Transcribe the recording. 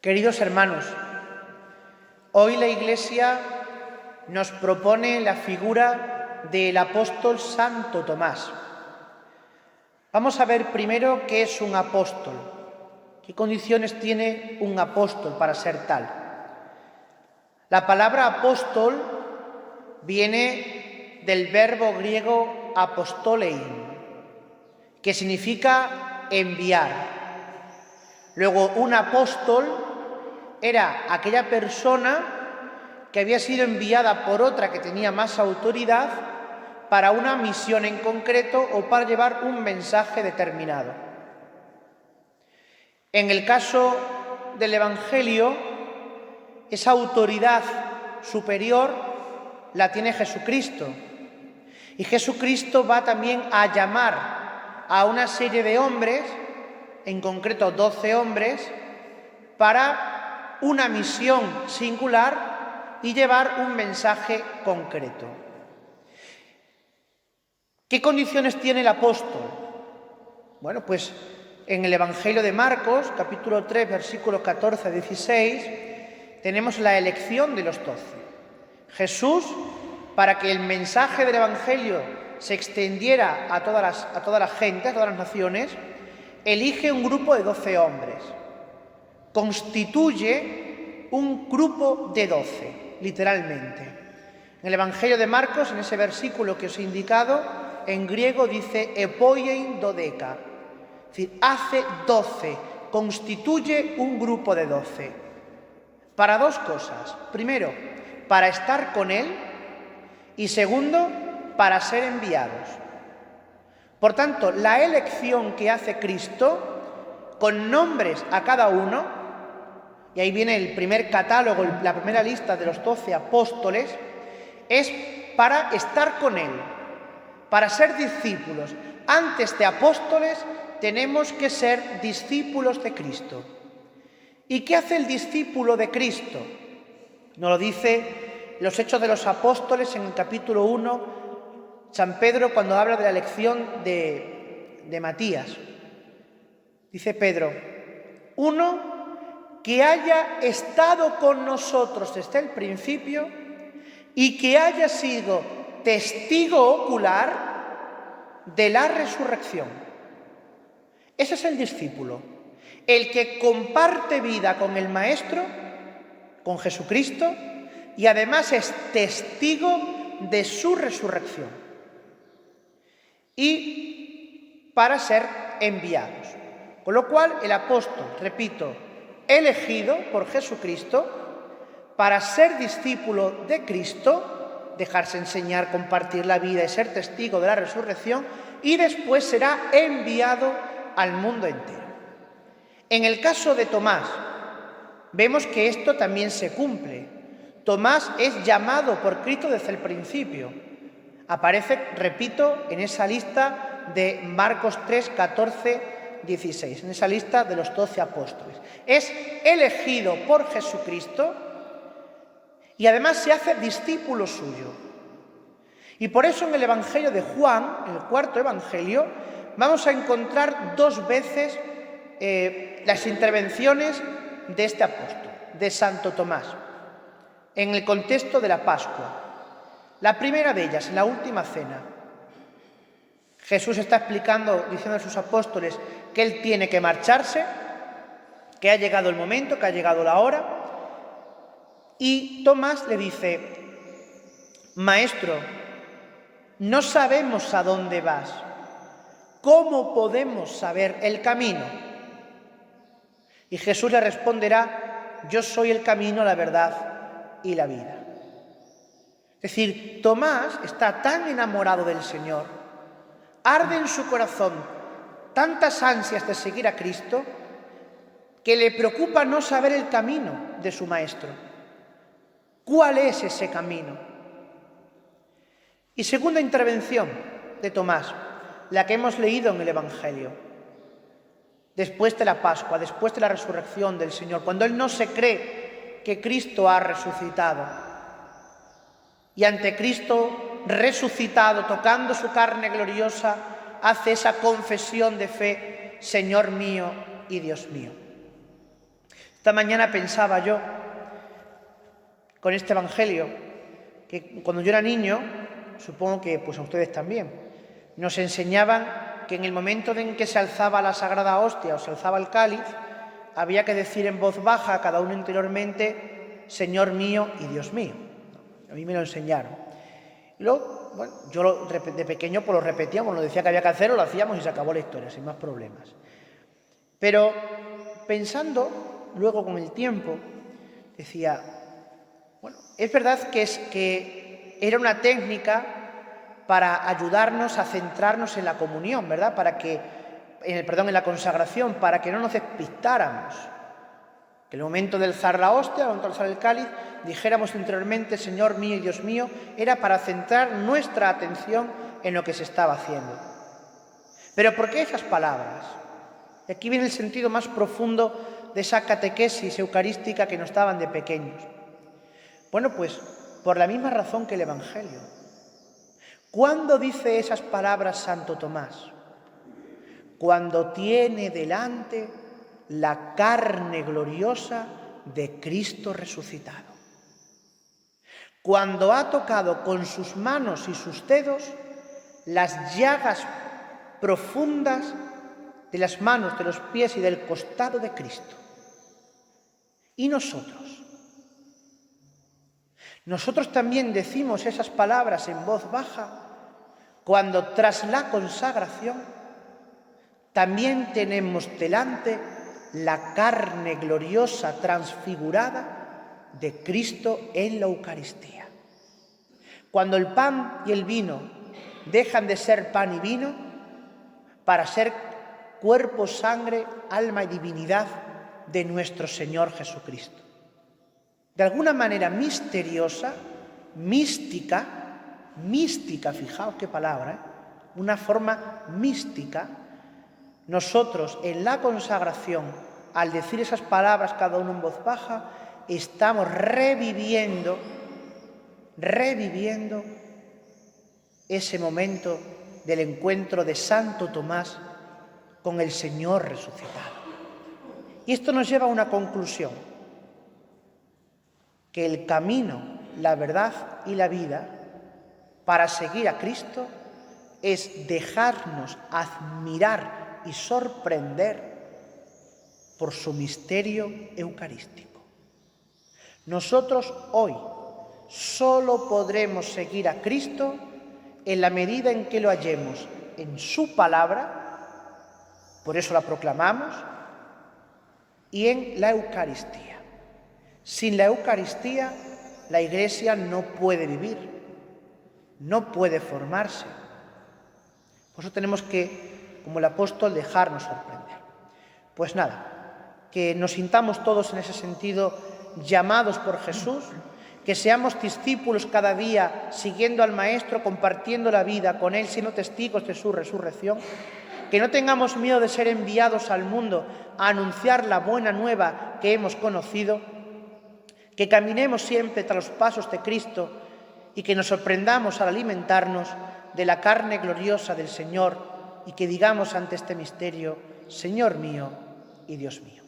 Queridos hermanos, hoy la Iglesia nos propone la figura del apóstol Santo Tomás. Vamos a ver primero qué es un apóstol, qué condiciones tiene un apóstol para ser tal. La palabra apóstol viene del verbo griego apostolein, que significa enviar. Luego, un apóstol era aquella persona que había sido enviada por otra que tenía más autoridad para una misión en concreto o para llevar un mensaje determinado. En el caso del Evangelio, esa autoridad superior la tiene Jesucristo. Y Jesucristo va también a llamar a una serie de hombres, en concreto 12 hombres, para una misión singular y llevar un mensaje concreto. ¿Qué condiciones tiene el apóstol? Bueno, pues en el Evangelio de Marcos, capítulo 3, versículos 14 a 16, tenemos la elección de los 12. Jesús, para que el mensaje del Evangelio se extendiera a toda la gente, a todas las naciones, elige un grupo de 12 hombres. Constituye un grupo de 12, literalmente. En el Evangelio de Marcos, en ese versículo que os he indicado, en griego dice epoiein dodeca, es decir, hace 12, constituye un grupo de 12. Para dos cosas. Primero, para estar con Él, y segundo, para ser enviados. Por tanto, la elección que hace Cristo, con nombres a cada uno, y ahí viene el primer catálogo, la primera lista de los 12 apóstoles, es para estar con Él, para ser discípulos. Antes de apóstoles tenemos que ser discípulos de Cristo. ¿Y qué hace el discípulo de Cristo? Nos lo dice los Hechos de los Apóstoles en el capítulo 1, San Pedro cuando habla de la elección de Matías. Dice Pedro, uno que haya estado con nosotros desde el principio y que haya sido testigo ocular de la resurrección. Ese es el discípulo, el que comparte vida con el Maestro, con Jesucristo, y además es testigo de su resurrección. Y para ser enviados. Con lo cual el apóstol, repito, elegido por Jesucristo para ser discípulo de Cristo, dejarse enseñar, compartir la vida y ser testigo de la resurrección, y después será enviado al mundo entero. En el caso de Tomás, vemos que esto también se cumple. Tomás es llamado por Cristo desde el principio. Aparece, repito, en esa lista de Marcos 3, 14, 16, en esa lista de los 12 apóstoles. Es elegido por Jesucristo y además se hace discípulo suyo. Y por eso en el Evangelio de Juan, en el cuarto Evangelio, vamos a encontrar dos veces las intervenciones de este apóstol, de Santo Tomás, en el contexto de la Pascua. La primera de ellas, en la última cena, Jesús está explicando, diciendo a sus apóstoles que Él tiene que marcharse, que ha llegado el momento, que ha llegado la hora, y Tomás le dice, Maestro, no sabemos a dónde vas, ¿cómo podemos saber el camino? Y Jesús le responderá, yo soy el camino, la verdad y la vida. Es decir, Tomás está tan enamorado del Señor, arde en su corazón tantas ansias de seguir a Cristo, que le preocupa no saber el camino de su Maestro. ¿Cuál es ese camino? Y segunda intervención de Tomás, la que hemos leído en el Evangelio. Después de la Pascua, después de la resurrección del Señor, cuando Él no se cree que Cristo ha resucitado, y ante Cristo resucitado, tocando su carne gloriosa, hace esa confesión de fe, Señor mío y Dios mío. Esta mañana pensaba yo, con este Evangelio, que cuando yo era niño, supongo que pues a ustedes también, nos enseñaban que en el momento en que se alzaba la Sagrada Hostia o se alzaba el cáliz, había que decir en voz baja, cada uno interiormente, Señor mío y Dios mío. A mí me lo enseñaron. Y luego, bueno, yo de pequeño pues lo repetíamos, lo decía que había que hacerlo, lo hacíamos y se acabó la historia, sin más problemas. Pero pensando luego con el tiempo, decía, bueno, es verdad que era una técnica para ayudarnos a centrarnos en la comunión, ¿verdad? En la consagración, para que no nos despistáramos. Que en el momento de alzar la hostia, al momento de alzar el cáliz, dijéramos interiormente, Señor mío y Dios mío, era para centrar nuestra atención en lo que se estaba haciendo. Pero ¿por qué esas palabras? Y aquí viene el sentido más profundo de esa catequesis eucarística que nos daban de pequeños. Bueno, pues por la misma razón que el Evangelio. ¿Cuándo dice esas palabras Santo Tomás? Cuando tiene delante la carne gloriosa de Cristo resucitado. Cuando ha tocado con sus manos y sus dedos las llagas profundas de las manos, de los pies y del costado de Cristo. ¿Y nosotros? Nosotros también decimos esas palabras en voz baja cuando tras la consagración también tenemos delante la carne gloriosa transfigurada de Cristo en la Eucaristía. Cuando el pan y el vino dejan de ser pan y vino para ser cuerpo, sangre, alma y divinidad de nuestro Señor Jesucristo. De alguna manera misteriosa, mística, fijaos qué palabra, una forma mística, nosotros en la consagración, al decir esas palabras cada uno en voz baja, estamos reviviendo ese momento del encuentro de Santo Tomás con el Señor resucitado. Y esto nos lleva a una conclusión, que el camino, la verdad y la vida para seguir a Cristo es dejarnos admirar y sorprender por su misterio eucarístico. Nosotros hoy solo podremos seguir a Cristo en la medida en que lo hallemos en su palabra, por eso la proclamamos, y en la Eucaristía. Sin la Eucaristía, la Iglesia no puede vivir, no puede formarse. Por eso tenemos que, como el apóstol, dejarnos sorprender. Pues nada, que nos sintamos todos en ese sentido llamados por Jesús, que seamos discípulos cada día, siguiendo al Maestro, compartiendo la vida con Él, siendo testigos de su resurrección, que no tengamos miedo de ser enviados al mundo a anunciar la buena nueva que hemos conocido, que caminemos siempre tras los pasos de Cristo y que nos sorprendamos al alimentarnos de la carne gloriosa del Señor y que digamos ante este misterio, Señor mío y Dios mío.